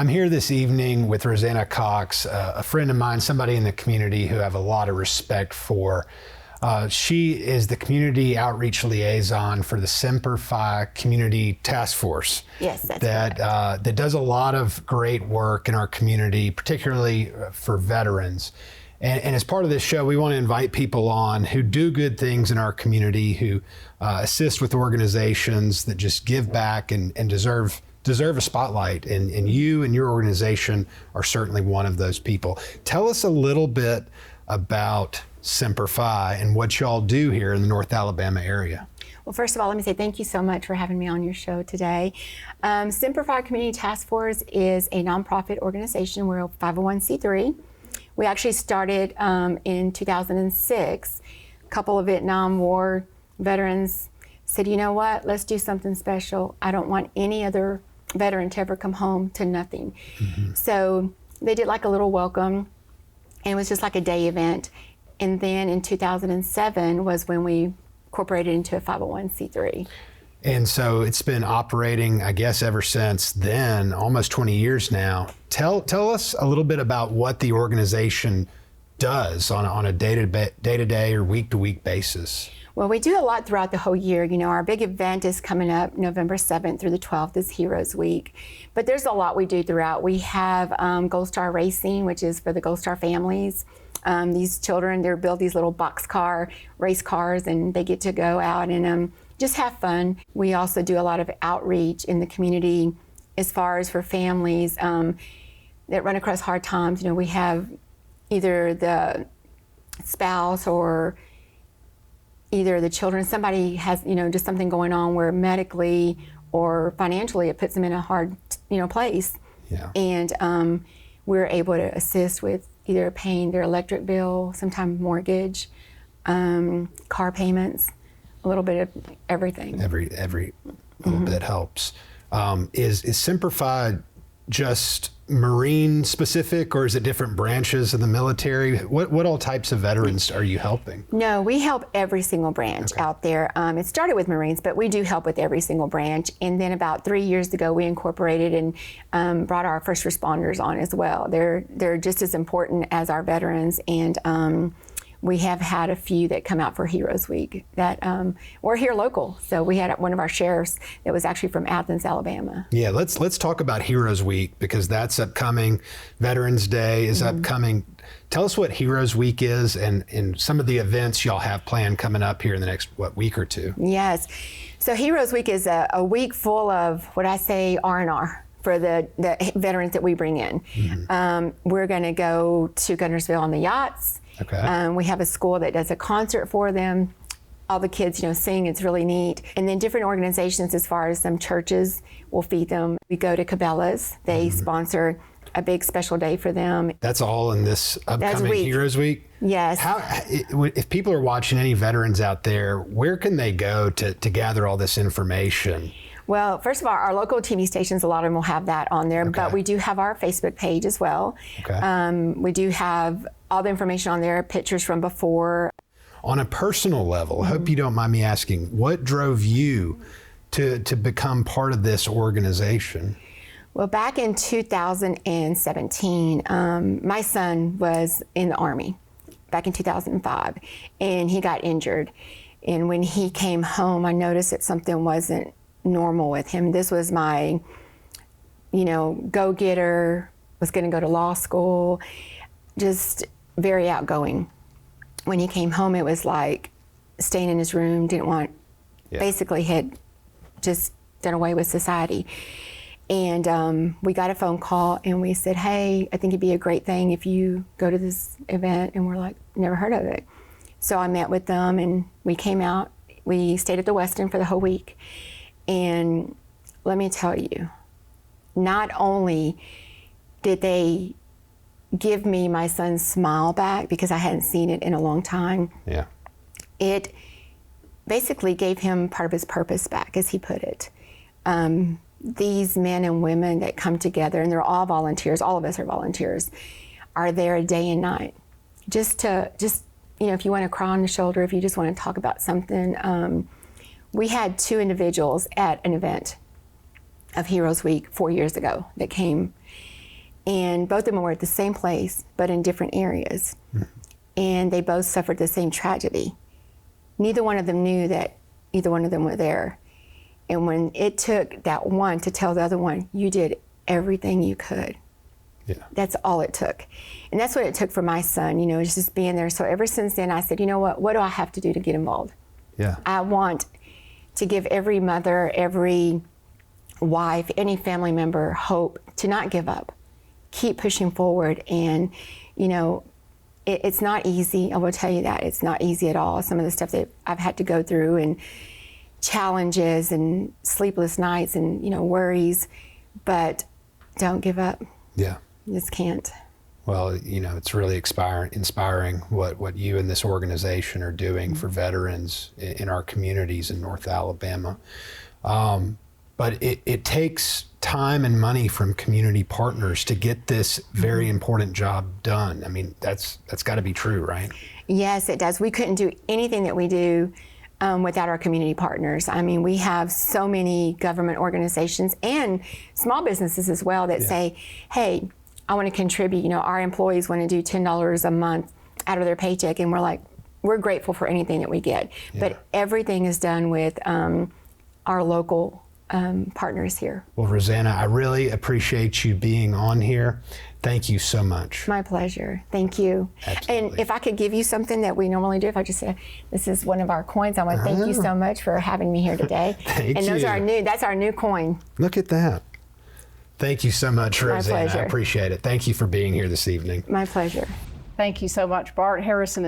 I'm here this evening with Roseanna Cox, a friend of mine, somebody in the community who I have a lot of respect for. She is the community outreach liaison for the Semper Community Task Force. Yes, that's that does a lot of great work in our community, particularly for veterans. And as part of this show, we want to invite people on who do good things in our community, who assist with organizations that just give back and deserve a spotlight. And you and your organization are certainly one of those people. Tell us a little bit about Semper and what y'all do here in the North Alabama area. Well, first of all, let me say thank you so much for having me on your show today. Semper Community Task Force is a nonprofit organization. We're a 501c3. We actually started in 2006. A couple of Vietnam War veterans said, you know what, let's do something special. I don't want any other veteran to ever come home to nothing. Mm-hmm. So they did like a little welcome, and it was just like a day event. And then in 2007 was when we incorporated into a 501c3. And so it's been operating, I guess, ever since then, almost 20 years now. Tell us a little bit about what the organization does on a day-to-day or week-to-week basis. Well, we do a lot throughout the whole year. You know, our big event is coming up November 7th through the 12th is Heroes Week. But there's a lot we do throughout. We have Gold Star Racing, which is for the Gold Star families. These children, they build these little boxcar race cars, and they get to go out and just have fun. We also do a lot of outreach in the community as far as for families that run across hard times. You know, we have either the spouse or either the children, somebody has, you know, just something going on where medically or financially it puts them in a hard, you know, place. Yeah. And we're able to assist with either paying their electric bill, sometimes mortgage, car payments, a little bit of everything. Every little bit helps. Is Semper just Marine specific, or is it different branches of the military? What all types of veterans are you helping? No, we help every single branch out there. It started with Marines, but we do help with every single branch. And then about 3 years ago, we incorporated and brought our first responders on as well. They're just as important as our veterans, and we have had a few that come out for Heroes Week that we're here local. So we had one of our sheriffs that was actually from Athens, Alabama. Yeah, let's talk about Heroes Week, because that's upcoming. Veterans Day is upcoming. Tell us what Heroes Week is and some of the events y'all have planned coming up here in the next, week or two? Yes. So Heroes Week is a week full of what I say R&R for the veterans that we bring in. Mm-hmm. We're going to go to Guntersville on the yachts. Okay. We have a school that does a concert for them. All the kids, sing. It's really neat. And then different organizations, as far as some churches, will feed them. We go to Cabela's. They sponsor a big special day for them. That's all in this upcoming Heroes Week? Yes. If people are watching, any veterans out there, where can they go to gather all this information? Well, first of all, our local TV stations, a lot of them will have that on there, but we do have our Facebook page as well. Okay. We do have all the information on there, pictures from before. On a personal level, I hope you don't mind me asking, what drove you to become part of this organization? Well, back in 2017, my son was in the Army back in 2005, and he got injured. And when he came home, I noticed that something wasn't normal with him. This was my, go-getter, was going to go to law school, just very outgoing. When he came home, it was like staying in his room, basically had just done away with society. And we got a phone call and we said, hey, I think it'd be a great thing if you go to this event. And we're like, never heard of it. So I met with them and we came out. We stayed at the Westin for the whole week. And let me tell you, not only did they give me my son's smile back, because I hadn't seen it in a long time. Yeah. It basically gave him part of his purpose back, as he put it. These men and women that come together, and they're all volunteers, all of us are volunteers, are there day and night. Just if you want to cry on the shoulder, if you just want to talk about something. We had 2 individuals at an event of Heroes Week 4 years ago that came, And both of them were at the same place, but in different areas. And they both suffered the same tragedy. Neither one of them knew that either one of them were there. And when it took that one to tell the other one, you did everything you could. Yeah. That's all it took. And that's what it took for my son, you know, just being there. So ever since then, I said, you know what do I have to do to get involved? Yeah. I want to give every mother, every wife, any family member hope to not give up. Keep pushing forward. And, you know, it's not easy. I will tell you that. It's not easy at all. Some of the stuff that I've had to go through and challenges and sleepless nights and, you know, worries, but don't give up. Yeah. You just can't. Well, you know, it's really inspiring what you and this organization are doing for veterans in our communities in North Alabama. But it takes time and money from community partners to get this very important job done. I mean, that's got to be true, right? Yes, it does. We couldn't do anything that we do without our community partners. I mean, we have so many government organizations and small businesses as well that say, hey, I want to contribute. You know, our employees want to do $10 a month out of their paycheck, and we're like, we're grateful for anything that we get. Yeah. But everything is done with our local partners here. Well, Roseanna, I really appreciate you being on here. Thank you so much. My pleasure. Thank you. Absolutely. And if I could give you something that we normally do, if I just said, this is one of our coins, I want to thank you so much for having me here today. Thank and those you. are that's our new coin. Look at that. Thank you so much, Roseanna. pleasure. I appreciate it. Thank you for being here this evening. My pleasure. Thank you so much, Bart. Harrison